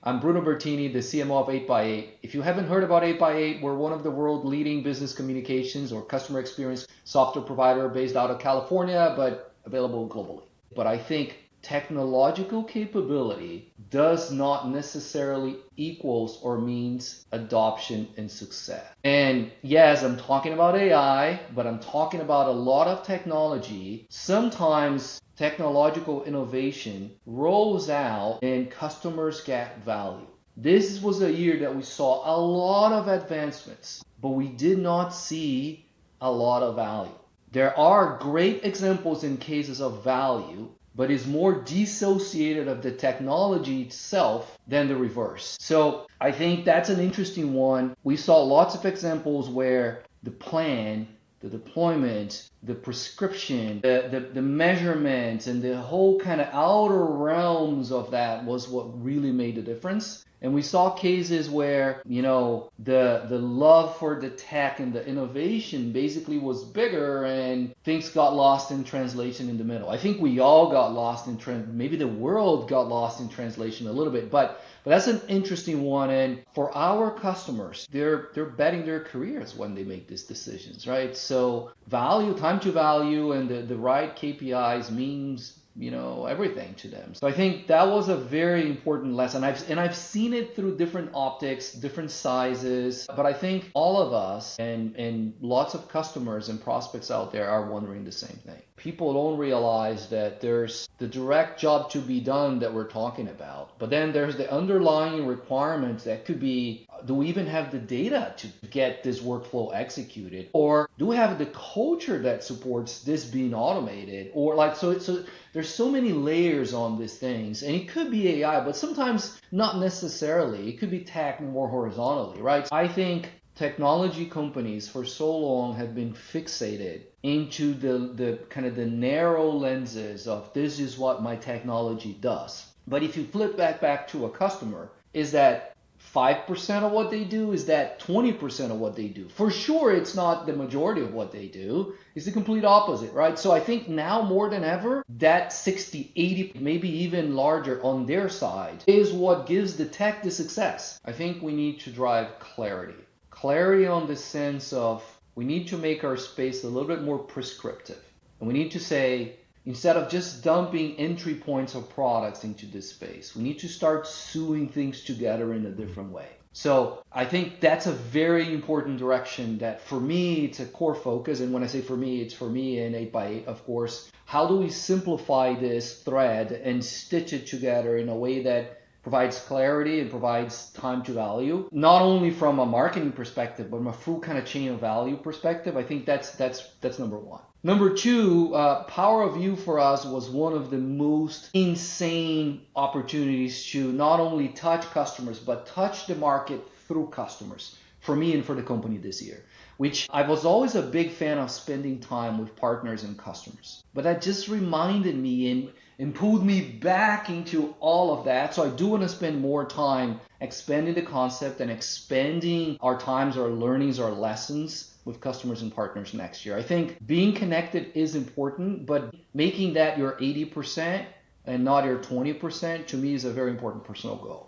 I'm Bruno Bertini, the CMO of 8x8. If you haven't heard about 8x8, we're one of the world leading business communications or customer experience software provider based out of California, but available globally. But I think technological capability does not necessarily equals or means adoption and success. And yes, I'm talking about AI, but I'm talking about a lot of technology. Sometimes technological innovation rolls out and customers get value. This was a year that we saw a lot of advancements, but we did not see a lot of value. There are great examples in cases of value, but is more dissociated of the technology itself than the reverse. So I think that's an interesting one. We saw lots of examples where the plan, the deployment, the prescription, the measurements, and the whole kind of outer realms of that was what really made the difference. And we saw cases where, the love for the tech and the innovation basically was bigger and things got lost in translation in the middle. I think we all got lost in maybe the world got lost in translation a little bit, but that's an interesting one. And for our customers, they're betting their careers when they make these decisions, right? So value, time to value, and the right KPIs means everything to them. So I think that was a very important lesson. I've seen it through different optics, different sizes, but I think all of us and lots of customers and prospects out there are wondering the same thing. People don't realize that there's the direct job to be done that we're talking about, but then there's the underlying requirements that could be, do we even have the data to get this workflow executed? Or do we have the culture that supports this being automated? Or so there's so many layers on these things, and it could be AI, but sometimes not necessarily. It could be tech more horizontally, right? I think technology companies for so long have been fixated into the kind of the narrow lenses of this is what my technology does. But if you flip back to a customer, is that 5% of what they do? Is that 20% of what they do? For sure, it's not the majority of what they do. It's the complete opposite, right? So I think now more than ever, that 60, 80, maybe even larger on their side is what gives the tech the success. I think we need to drive clarity. Clarity on the sense of we need to make our space a little bit more prescriptive. And we need to say, instead of just dumping entry points of products into this space, we need to start sewing things together in a different way. So I think that's a very important direction that for me, it's a core focus. And when I say for me, it's for me and 8x8, of course. How do we simplify this thread and stitch it together in a way that provides clarity and provides time to value, not only from a marketing perspective, but from a full kind of chain of value perspective? I think that's number one. Number two, Power of You for us was one of the most insane opportunities to not only touch customers, but touch the market through customers for me and for the company this year, which I was always a big fan of spending time with partners and customers. But that just reminded me and pulled me back into all of that. So I do want to spend more time expanding the concept and expanding our times, our learnings, our lessons with customers and partners next year. I think being connected is important, but making that your 80% and not your 20% to me is a very important personal goal.